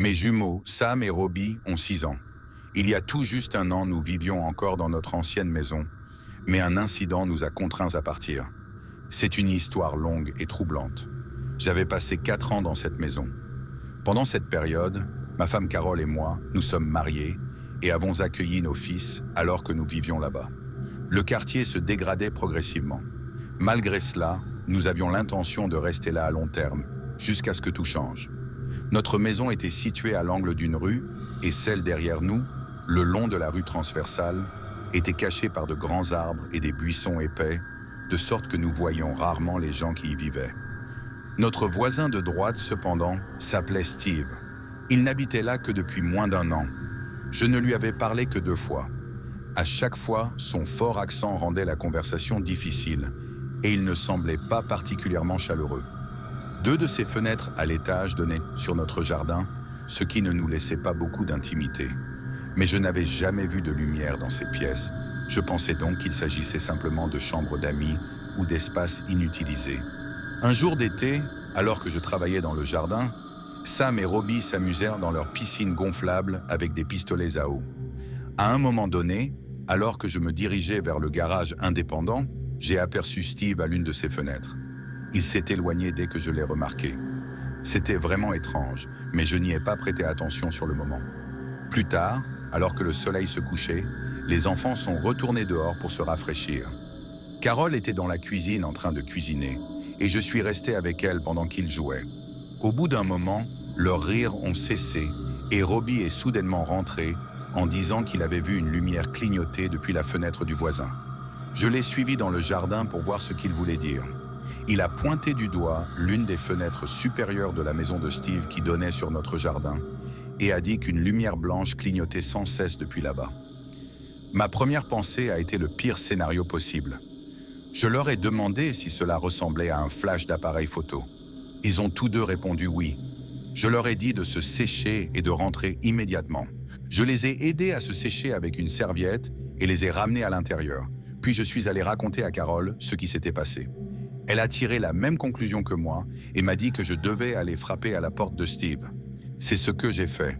Mes jumeaux, Sam et Robbie, ont 6 ans. Il y a tout juste un an, nous vivions encore dans notre ancienne maison, mais un incident nous a contraints à partir. C'est une histoire longue et troublante. J'avais passé 4 ans dans cette maison. Pendant cette période, ma femme Carole et moi, nous sommes mariés et avons accueilli nos fils alors que nous vivions là-bas. Le quartier se dégradait progressivement. Malgré cela, nous avions l'intention de rester là à long terme, jusqu'à ce que tout change. Notre maison était située à l'angle d'une rue et celle derrière nous, le long de la rue transversale, était cachée par de grands arbres et des buissons épais, de sorte que nous voyions rarement les gens qui y vivaient. Notre voisin de droite, cependant, s'appelait Steve. Il n'habitait là que depuis moins d'1 an. Je ne lui avais parlé que 2 fois. À chaque fois, son fort accent rendait la conversation difficile et il ne semblait pas particulièrement chaleureux. 2 de ses fenêtres à l'étage donnaient sur notre jardin, ce qui ne nous laissait pas beaucoup d'intimité. Mais je n'avais jamais vu de lumière dans ces pièces. Je pensais donc qu'il s'agissait simplement de chambres d'amis ou d'espaces inutilisés. Un jour d'été, alors que je travaillais dans le jardin, Sam et Robbie s'amusèrent dans leur piscine gonflable avec des pistolets à eau. À un moment donné, alors que je me dirigeais vers le garage indépendant, j'ai aperçu Steve à l'une de ses fenêtres. Il s'est éloigné dès que je l'ai remarqué. C'était vraiment étrange, mais je n'y ai pas prêté attention sur le moment. Plus tard, alors que le soleil se couchait, les enfants sont retournés dehors pour se rafraîchir. Carole était dans la cuisine en train de cuisiner, et je suis resté avec elle pendant qu'ils jouaient. Au bout d'un moment, leurs rires ont cessé, et Robbie est soudainement rentré en disant qu'il avait vu une lumière clignoter depuis la fenêtre du voisin. Je l'ai suivi dans le jardin pour voir ce qu'il voulait dire. Il a pointé du doigt l'une des fenêtres supérieures de la maison de Steve qui donnait sur notre jardin et a dit qu'une lumière blanche clignotait sans cesse depuis là-bas. Ma première pensée a été le pire scénario possible. Je leur ai demandé si cela ressemblait à un flash d'appareil photo. Ils ont tous 2 répondu oui. Je leur ai dit de se sécher et de rentrer immédiatement. Je les ai aidés à se sécher avec une serviette et les ai ramenés à l'intérieur. Puis je suis allé raconter à Carole ce qui s'était passé. Elle a tiré la même conclusion que moi et m'a dit que je devais aller frapper à la porte de Steve. C'est ce que j'ai fait.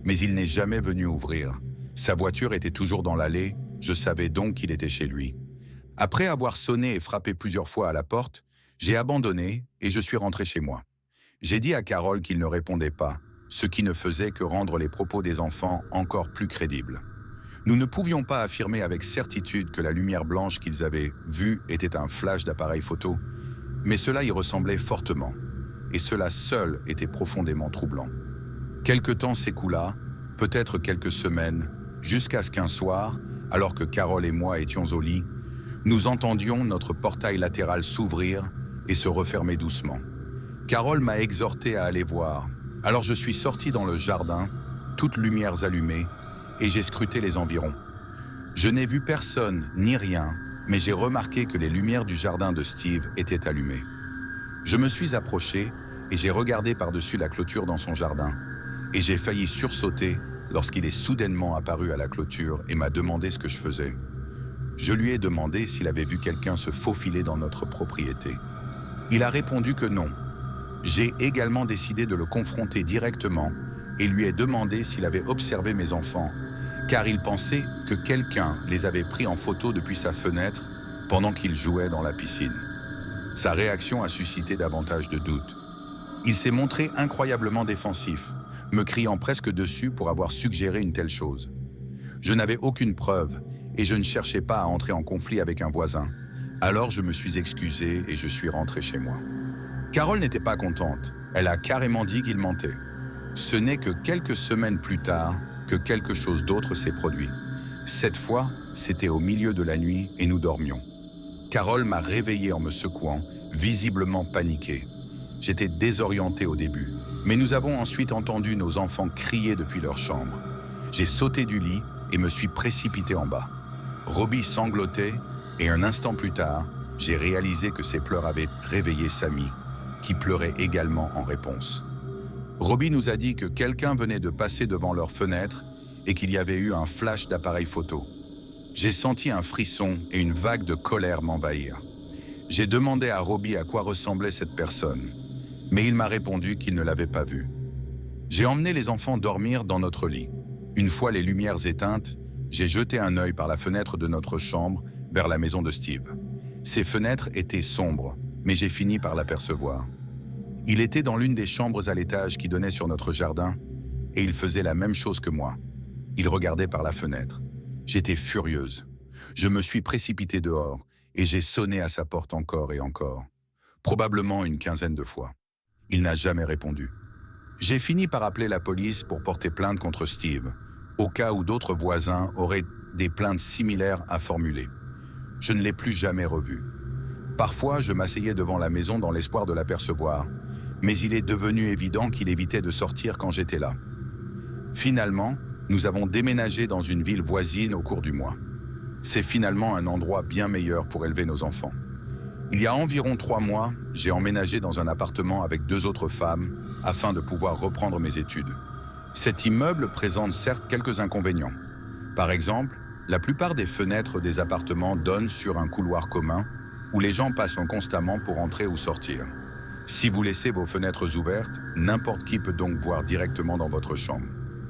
Mais il n'est jamais venu ouvrir. Sa voiture était toujours dans l'allée, je savais donc qu'il était chez lui. Après avoir sonné et frappé plusieurs fois à la porte, j'ai abandonné et je suis rentré chez moi. J'ai dit à Carole qu'il ne répondait pas, ce qui ne faisait que rendre les propos des enfants encore plus crédibles. Nous ne pouvions pas affirmer avec certitude que la lumière blanche qu'ils avaient vue était un flash d'appareil photo, mais cela y ressemblait fortement, et cela seul était profondément troublant. Quelque temps s'écoula, peut-être quelques semaines, jusqu'à ce qu'un soir, alors que Carole et moi étions au lit, nous entendions notre portail latéral s'ouvrir et se refermer doucement. Carole m'a exhorté à aller voir, alors je suis sorti dans le jardin, toutes lumières allumées, et j'ai scruté les environs. Je n'ai vu personne ni rien, mais j'ai remarqué que les lumières du jardin de Steve étaient allumées. Je me suis approché et j'ai regardé par-dessus la clôture dans son jardin, et j'ai failli sursauter lorsqu'il est soudainement apparu à la clôture et m'a demandé ce que je faisais. Je lui ai demandé s'il avait vu quelqu'un se faufiler dans notre propriété. Il a répondu que non. J'ai également décidé de le confronter directement et lui ai demandé s'il avait observé mes enfants, car il pensait que quelqu'un les avait pris en photo depuis sa fenêtre pendant qu'ils jouaient dans la piscine. Sa réaction a suscité davantage de doutes. Il s'est montré incroyablement défensif, me criant presque dessus pour avoir suggéré une telle chose. Je n'avais aucune preuve et je ne cherchais pas à entrer en conflit avec un voisin. Alors je me suis excusé et je suis rentré chez moi. Carole n'était pas contente. Elle a carrément dit qu'il mentait. Ce n'est que quelques semaines plus tard que quelque chose d'autre s'est produit. Cette fois, c'était au milieu de la nuit et nous dormions. Carole m'a réveillé en me secouant, visiblement paniqué. J'étais désorienté au début, mais nous avons ensuite entendu nos enfants crier depuis leur chambre. J'ai sauté du lit et me suis précipité en bas. Robbie sanglotait et un instant plus tard, j'ai réalisé que ses pleurs avaient réveillé Sammy, qui pleurait également en réponse. Robbie nous a dit que quelqu'un venait de passer devant leur fenêtre et qu'il y avait eu un flash d'appareil photo. J'ai senti un frisson et une vague de colère m'envahir. J'ai demandé à Robbie à quoi ressemblait cette personne, mais il m'a répondu qu'il ne l'avait pas vue. J'ai emmené les enfants dormir dans notre lit. Une fois les lumières éteintes, j'ai jeté un œil par la fenêtre de notre chambre vers la maison de Steve. Ces fenêtres étaient sombres, mais j'ai fini par l'apercevoir. Il était dans l'une des chambres à l'étage qui donnait sur notre jardin, et il faisait la même chose que moi. Il regardait par la fenêtre. J'étais furieuse. Je me suis précipitée dehors, et j'ai sonné à sa porte encore et encore. Probablement une quinzaine de fois. Il n'a jamais répondu. J'ai fini par appeler la police pour porter plainte contre Steve, au cas où d'autres voisins auraient des plaintes similaires à formuler. Je ne l'ai plus jamais revu. Parfois, je m'asseyais devant la maison dans l'espoir de l'apercevoir, mais il est devenu évident qu'il évitait de sortir quand j'étais là. Finalement, nous avons déménagé dans une ville voisine au cours du mois. C'est finalement un endroit bien meilleur pour élever nos enfants. Il y a environ 3 mois, j'ai emménagé dans un appartement avec 2 autres femmes afin de pouvoir reprendre mes études. Cet immeuble présente certes quelques inconvénients. Par exemple, la plupart des fenêtres des appartements donnent sur un couloir commun où les gens passent constamment pour entrer ou sortir. Si vous laissez vos fenêtres ouvertes, n'importe qui peut donc voir directement dans votre chambre.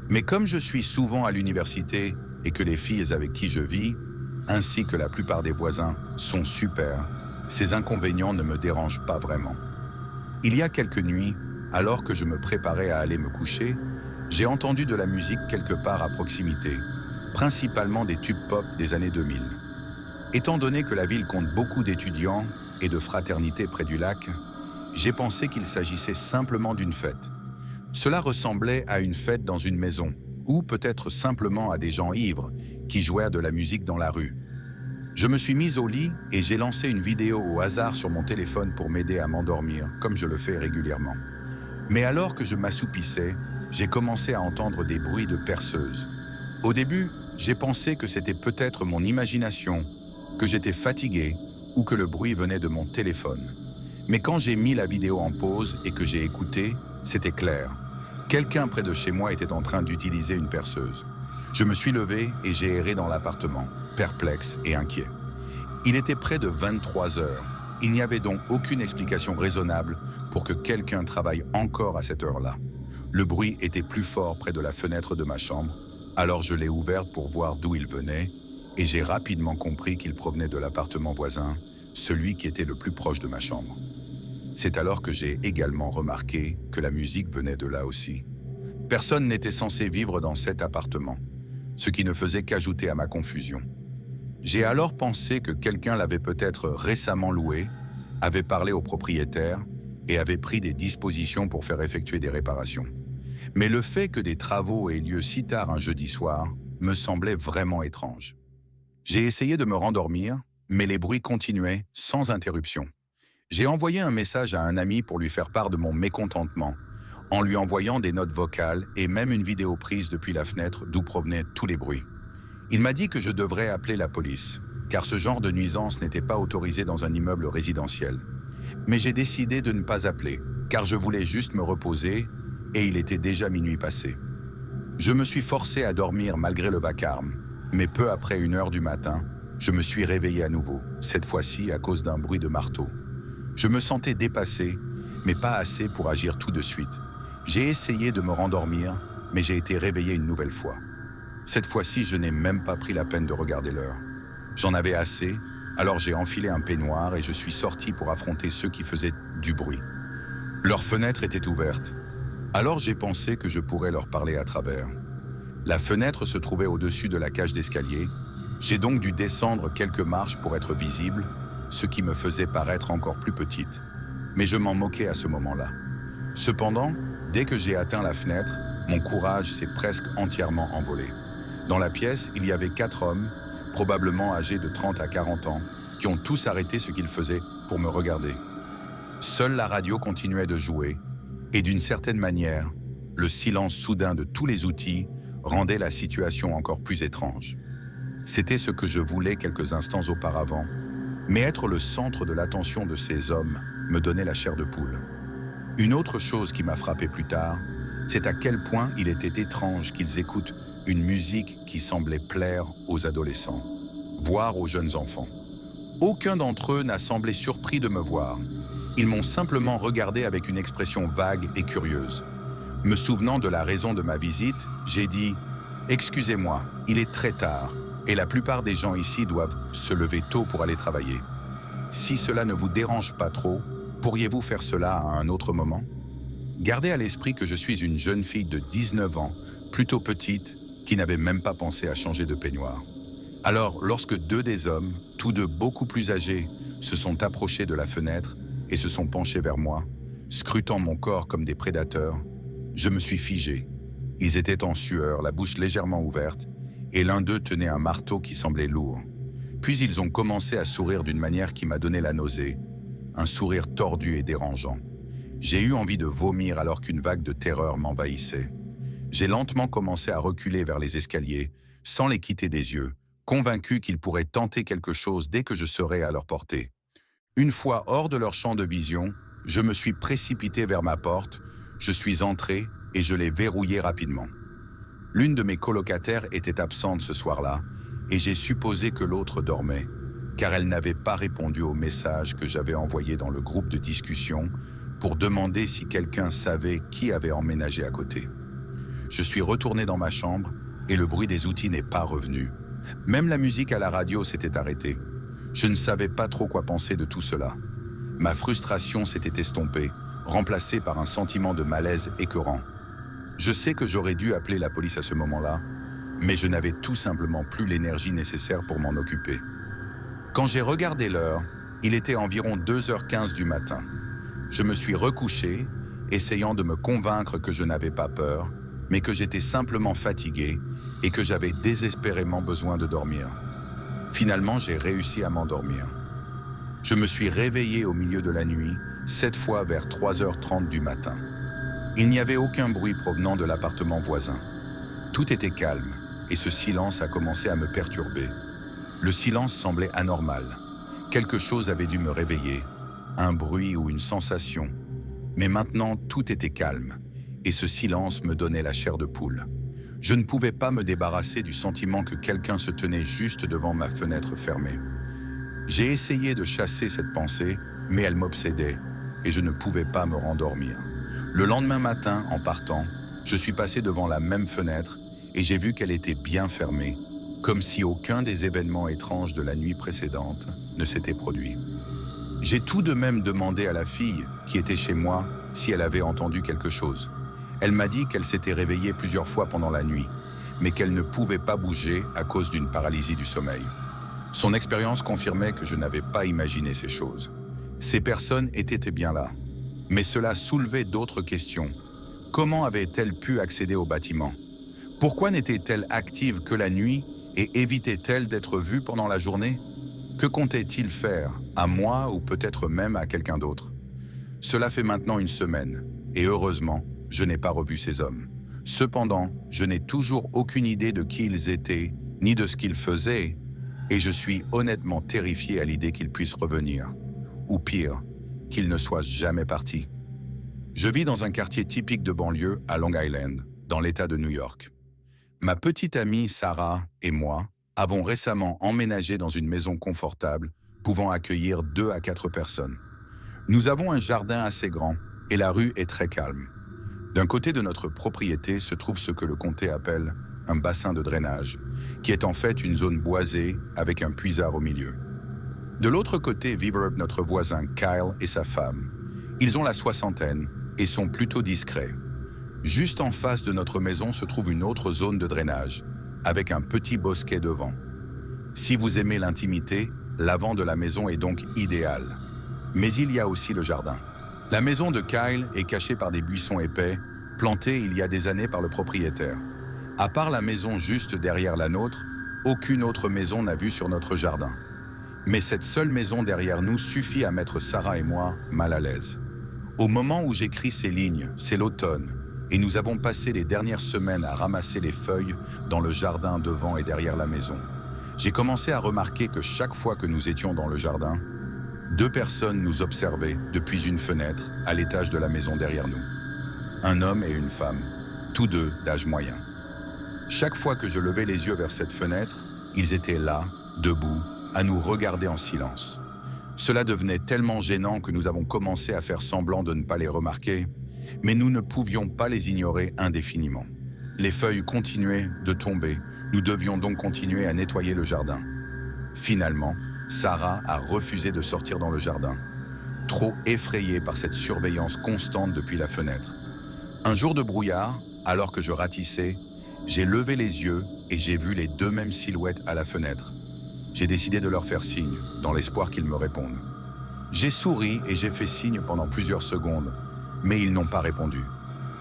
Mais comme je suis souvent à l'université et que les filles avec qui je vis, ainsi que la plupart des voisins, sont super, ces inconvénients ne me dérangent pas vraiment. Il y a quelques nuits, alors que je me préparais à aller me coucher, j'ai entendu de la musique quelque part à proximité, principalement des tubes pop des années 2000. Étant donné que la ville compte beaucoup d'étudiants et de fraternités près du lac, j'ai pensé qu'il s'agissait simplement d'une fête. Cela ressemblait à une fête dans une maison, ou peut-être simplement à des gens ivres qui jouèrent de la musique dans la rue. Je me suis mise au lit et j'ai lancé une vidéo au hasard sur mon téléphone pour m'aider à m'endormir, comme je le fais régulièrement. Mais alors que je m'assoupissais, j'ai commencé à entendre des bruits de perceuses. Au début, j'ai pensé que c'était peut-être mon imagination, que j'étais fatigué ou que le bruit venait de mon téléphone. Mais quand j'ai mis la vidéo en pause et que j'ai écouté, c'était clair. Quelqu'un près de chez moi était en train d'utiliser une perceuse. Je me suis levé et j'ai erré dans l'appartement, perplexe et inquiet. Il était près de 23 heures. Il n'y avait donc aucune explication raisonnable pour que quelqu'un travaille encore à cette heure-là. Le bruit était plus fort près de la fenêtre de ma chambre, alors je l'ai ouverte pour voir d'où il venait, et j'ai rapidement compris qu'il provenait de l'appartement voisin, celui qui était le plus proche de ma chambre. C'est alors que j'ai également remarqué que la musique venait de là aussi. Personne n'était censé vivre dans cet appartement, ce qui ne faisait qu'ajouter à ma confusion. J'ai alors pensé que quelqu'un l'avait peut-être récemment loué, avait parlé au propriétaire et avait pris des dispositions pour faire effectuer des réparations. Mais le fait que des travaux aient lieu si tard un jeudi soir me semblait vraiment étrange. J'ai essayé de me rendormir, mais les bruits continuaient sans interruption. J'ai envoyé un message à un ami pour lui faire part de mon mécontentement, en lui envoyant des notes vocales et même une vidéo prise depuis la fenêtre d'où provenaient tous les bruits. Il m'a dit que je devrais appeler la police, car ce genre de nuisance n'était pas autorisé dans un immeuble résidentiel. Mais j'ai décidé de ne pas appeler, car je voulais juste me reposer et il était déjà minuit passé. Je me suis forcé à dormir malgré le vacarme, mais peu après 1 heure du matin, je me suis réveillé à nouveau, cette fois-ci à cause d'un bruit de marteau. Je me sentais dépassé, mais pas assez pour agir tout de suite. J'ai essayé de me rendormir, mais j'ai été réveillé une nouvelle fois. Cette fois-ci, je n'ai même pas pris la peine de regarder l'heure. J'en avais assez, alors j'ai enfilé un peignoir et je suis sorti pour affronter ceux qui faisaient du bruit. Leurs fenêtres étaient ouvertes. Alors j'ai pensé que je pourrais leur parler à travers. La fenêtre se trouvait au-dessus de la cage d'escalier. J'ai donc dû descendre quelques marches pour être visible, ce qui me faisait paraître encore plus petite. Mais je m'en moquais à ce moment-là. Cependant, dès que j'ai atteint la fenêtre, mon courage s'est presque entièrement envolé. Dans la pièce, il y avait 4 hommes, probablement âgés de 30 à 40 ans, qui ont tous arrêté ce qu'ils faisaient pour me regarder. Seule la radio continuait de jouer, et d'une certaine manière, le silence soudain de tous les outils rendait la situation encore plus étrange. C'était ce que je voulais quelques instants auparavant, mais être le centre de l'attention de ces hommes me donnait la chair de poule. Une autre chose qui m'a frappé plus tard, c'est à quel point il était étrange qu'ils écoutent une musique qui semblait plaire aux adolescents, voire aux jeunes enfants. Aucun d'entre eux n'a semblé surpris de me voir. Ils m'ont simplement regardé avec une expression vague et curieuse. Me souvenant de la raison de ma visite, j'ai dit « Excusez-moi, il est très tard et la plupart des gens ici doivent se lever tôt pour aller travailler. Si cela ne vous dérange pas trop, pourriez-vous faire cela à un autre moment ?» Gardez à l'esprit que je suis une jeune fille de 19 ans, plutôt petite, qui n'avait même pas pensé à changer de peignoir. Alors, lorsque deux des hommes, tous deux beaucoup plus âgés, se sont approchés de la fenêtre et se sont penchés vers moi, scrutant mon corps comme des prédateurs, je me suis figé. Ils étaient en sueur, la bouche légèrement ouverte, et l'un d'eux tenait un marteau qui semblait lourd. Puis ils ont commencé à sourire d'une manière qui m'a donné la nausée, un sourire tordu et dérangeant. J'ai eu envie de vomir alors qu'une vague de terreur m'envahissait. J'ai lentement commencé à reculer vers les escaliers, sans les quitter des yeux, convaincu qu'ils pourraient tenter quelque chose dès que je serais à leur portée. Une fois hors de leur champ de vision, je me suis précipité vers ma porte, je suis entré et je l'ai verrouillée rapidement. L'une de mes colocataires était absente ce soir-là, et j'ai supposé que l'autre dormait, car elle n'avait pas répondu au message que j'avais envoyé dans le groupe de discussion pour demander si quelqu'un savait qui avait emménagé à côté. Je suis retourné dans ma chambre et le bruit des outils n'est pas revenu. Même la musique à la radio s'était arrêtée. Je ne savais pas trop quoi penser de tout cela. Ma frustration s'était estompée, remplacée par un sentiment de malaise écœurant. Je sais que j'aurais dû appeler la police à ce moment-là, mais je n'avais tout simplement plus l'énergie nécessaire pour m'en occuper. Quand j'ai regardé l'heure, il était environ 2h15 du matin. Je me suis recouché, essayant de me convaincre que je n'avais pas peur, mais que j'étais simplement fatigué et que j'avais désespérément besoin de dormir. Finalement, j'ai réussi à m'endormir. Je me suis réveillé au milieu de la nuit, cette fois vers 3h30 du matin. Il n'y avait aucun bruit provenant de l'appartement voisin. Tout était calme, et ce silence a commencé à me perturber. Le silence semblait anormal. Quelque chose avait dû me réveiller, un bruit ou une sensation. Mais maintenant, tout était calme, et ce silence me donnait la chair de poule. Je ne pouvais pas me débarrasser du sentiment que quelqu'un se tenait juste devant ma fenêtre fermée. J'ai essayé de chasser cette pensée, mais elle m'obsédait, et je ne pouvais pas me rendormir. Le lendemain matin, en partant, je suis passé devant la même fenêtre, et j'ai vu qu'elle était bien fermée, comme si aucun des événements étranges de la nuit précédente ne s'était produit. J'ai tout de même demandé à la fille, qui était chez moi, si elle avait entendu quelque chose. Elle m'a dit qu'elle s'était réveillée plusieurs fois pendant la nuit, mais qu'elle ne pouvait pas bouger à cause d'une paralysie du sommeil. Son expérience confirmait que je n'avais pas imaginé ces choses. Ces personnes étaient bien là. Mais cela soulevait d'autres questions. Comment avait-elle pu accéder au bâtiment? Pourquoi n'était-elle active que la nuit et évitait-elle d'être vue pendant la journée? Que comptait-il faire, à moi ou peut-être même à quelqu'un d'autre? Cela fait maintenant une semaine, et heureusement, je n'ai pas revu ces hommes. Cependant, je n'ai toujours aucune idée de qui ils étaient, ni de ce qu'ils faisaient, et je suis honnêtement terrifié à l'idée qu'ils puissent revenir. Ou pire, qu'ils ne soient jamais partis. Je vis dans un quartier typique de banlieue à Long Island, dans l'État de New York. Ma petite amie Sarah et moi avons récemment emménagé dans une maison confortable, pouvant accueillir 2 à 4 personnes. Nous avons un jardin assez grand et la rue est très calme. D'un côté de notre propriété se trouve ce que le comté appelle un bassin de drainage, qui est en fait une zone boisée avec un puisard au milieu. De l'autre côté vivent notre voisin Kyle et sa femme. Ils ont la soixantaine et sont plutôt discrets. Juste en face de notre maison se trouve une autre zone de drainage, avec un petit bosquet devant. Si vous aimez l'intimité, l'avant de la maison est donc idéal. Mais il y a aussi le jardin. La maison de Kyle est cachée par des buissons épais, plantés il y a des années par le propriétaire. À part la maison juste derrière la nôtre, aucune autre maison n'a vue sur notre jardin. Mais cette seule maison derrière nous suffit à mettre Sarah et moi mal à l'aise. Au moment où j'écris ces lignes, c'est l'automne, et nous avons passé les dernières semaines à ramasser les feuilles dans le jardin devant et derrière la maison. J'ai commencé à remarquer que chaque fois que nous étions dans le jardin, 2 personnes nous observaient depuis une fenêtre à l'étage de la maison derrière nous. Un homme et une femme, tous deux d'âge moyen. Chaque fois que je levais les yeux vers cette fenêtre, ils étaient là, debout, à nous regarder en silence. Cela devenait tellement gênant que nous avons commencé à faire semblant de ne pas les remarquer, Mais nous ne pouvions pas les ignorer indéfiniment. Les feuilles continuaient de tomber, nous devions donc continuer à nettoyer le jardin. Finalement, Sarah a refusé de sortir dans le jardin, trop effrayée par cette surveillance constante depuis la fenêtre. Un jour de brouillard, alors que je ratissais, j'ai levé les yeux et j'ai vu les deux mêmes silhouettes à la fenêtre. J'ai décidé de leur faire signe, dans l'espoir qu'ils me répondent. J'ai souri et j'ai fait signe pendant plusieurs secondes, mais ils n'ont pas répondu.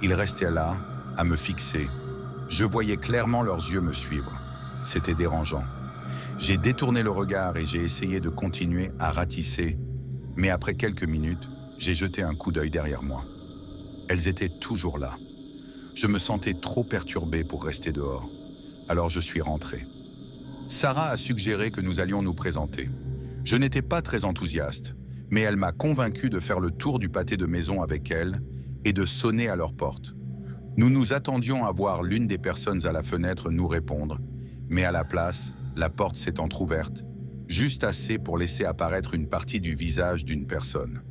Ils restaient là, à me fixer. Je voyais clairement leurs yeux me suivre. C'était dérangeant. J'ai détourné le regard et j'ai essayé de continuer à ratisser, mais après quelques minutes, j'ai jeté un coup d'œil derrière moi. Elles étaient toujours là. Je me sentais trop perturbé pour rester dehors, alors je suis rentré. Sarah a suggéré que nous allions nous présenter. Je n'étais pas très enthousiaste, mais elle m'a convaincu de faire le tour du pâté de maison avec elle et de sonner à leur porte. Nous nous attendions à voir l'une des personnes à la fenêtre nous répondre, mais à la place, la porte s'est entrouverte, juste assez pour laisser apparaître une partie du visage d'une personne.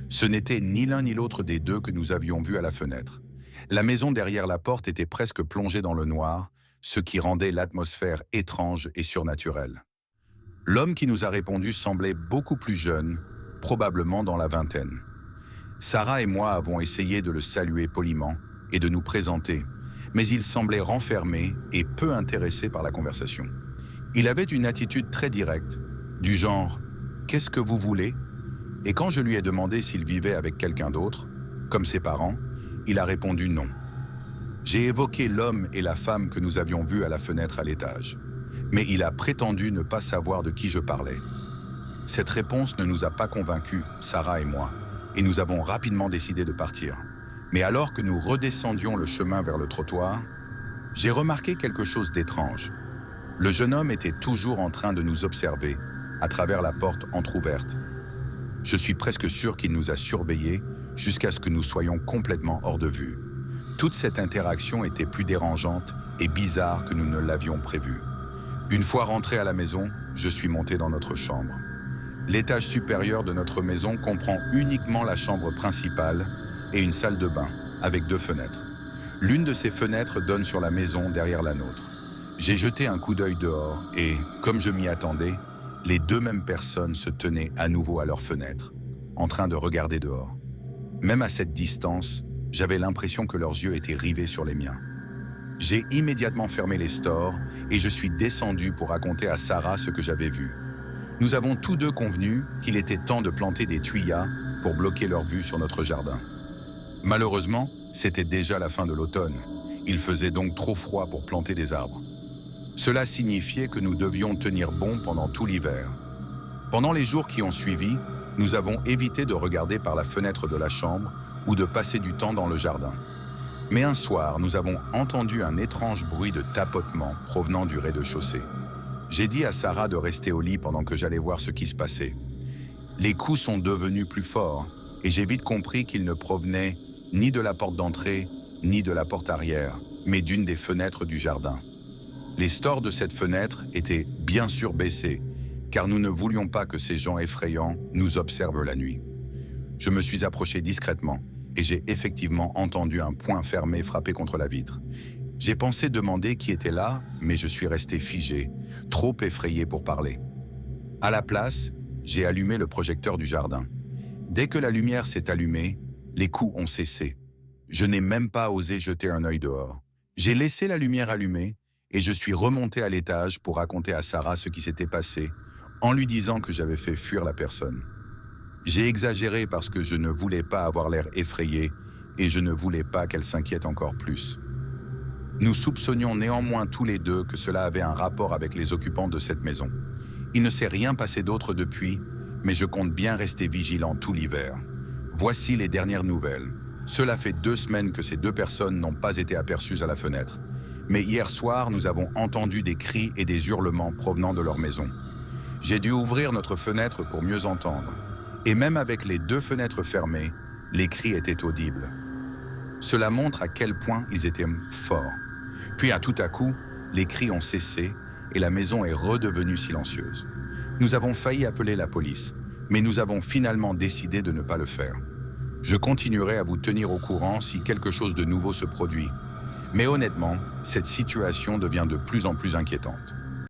Ce n'était ni l'un ni l'autre des deux que nous avions vu à la fenêtre. La maison derrière la porte était presque plongée dans le noir, ce qui rendait l'atmosphère étrange et surnaturelle. L'homme qui nous a répondu semblait beaucoup plus jeune, probablement dans la vingtaine. Sarah et moi avons essayé de le saluer poliment et de nous présenter, mais il semblait renfermé et peu intéressé par la conversation. Il avait une attitude très directe, du genre « Qu'est-ce que vous voulez ?» Et quand je lui ai demandé s'il vivait avec quelqu'un d'autre, comme ses parents, il a répondu non. J'ai évoqué l'homme et la femme que nous avions vus à la fenêtre à l'étage, mais il a prétendu ne pas savoir de qui je parlais. Cette réponse ne nous a pas convaincus, Sarah et moi, et nous avons rapidement décidé de partir. Mais alors que nous redescendions le chemin vers le trottoir, j'ai remarqué quelque chose d'étrange. Le jeune homme était toujours en train de nous observer, à travers la porte entr'ouverte. Je suis presque sûr qu'il nous a surveillés jusqu'à ce que nous soyons complètement hors de vue. Toute cette interaction était plus dérangeante et bizarre que nous ne l'avions prévu. Une fois rentré à la maison, je suis monté dans notre chambre. L'étage supérieur de notre maison comprend uniquement la chambre principale et une salle de bain, avec 2 fenêtres. L'une de ces fenêtres donne sur la maison derrière la nôtre. J'ai jeté un coup d'œil dehors et, comme je m'y attendais, les 2 mêmes personnes se tenaient à nouveau à leur fenêtre, en train de regarder dehors. Même à cette distance, j'avais l'impression que leurs yeux étaient rivés sur les miens. J'ai immédiatement fermé les stores et je suis descendu pour raconter à Sarah ce que j'avais vu. Nous avons tous deux convenu qu'il était temps de planter des tuyas pour bloquer leur vue sur notre jardin. Malheureusement, c'était déjà la fin de l'automne. Il faisait donc trop froid pour planter des arbres. Cela signifiait que nous devions tenir bon pendant tout l'hiver. Pendant les jours qui ont suivi, nous avons évité de regarder par la fenêtre de la chambre ou de passer du temps dans le jardin. Mais un soir, nous avons entendu un étrange bruit de tapotement provenant du rez-de-chaussée. J'ai dit à Sarah de rester au lit pendant que j'allais voir ce qui se passait. Les coups sont devenus plus forts et j'ai vite compris qu'ils ne provenaient ni de la porte d'entrée ni de la porte arrière, mais d'une des fenêtres du jardin. Les stores de cette fenêtre étaient bien sûr baissés, car nous ne voulions pas que ces gens effrayants nous observent la nuit. Je me suis approché discrètement et j'ai effectivement entendu un poing fermé frapper contre la vitre. J'ai pensé demander qui était là, mais je suis resté figé, trop effrayé pour parler. À la place, j'ai allumé le projecteur du jardin. Dès que la lumière s'est allumée, les coups ont cessé. Je n'ai même pas osé jeter un œil dehors. J'ai laissé la lumière allumée et je suis remonté à l'étage pour raconter à Sarah ce qui s'était passé, en lui disant que j'avais fait fuir la personne. J'ai exagéré parce que je ne voulais pas avoir l'air effrayé et je ne voulais pas qu'elle s'inquiète encore plus. Nous soupçonnions néanmoins tous les deux que cela avait un rapport avec les occupants de cette maison. Il ne s'est rien passé d'autre depuis, mais je compte bien rester vigilant tout l'hiver. Voici les dernières nouvelles. Cela fait 2 semaines que ces 2 personnes n'ont pas été aperçues à la fenêtre. Mais hier soir, nous avons entendu des cris et des hurlements provenant de leur maison. J'ai dû ouvrir notre fenêtre pour mieux entendre. Et même avec les 2 fenêtres fermées, les cris étaient audibles. Cela montre à quel point ils étaient forts. Puis tout à coup, les cris ont cessé et la maison est redevenue silencieuse. Nous avons failli appeler la police, mais nous avons finalement décidé de ne pas le faire. Je continuerai à vous tenir au courant si quelque chose de nouveau se produit. Mais honnêtement, cette situation devient de plus en plus inquiétante.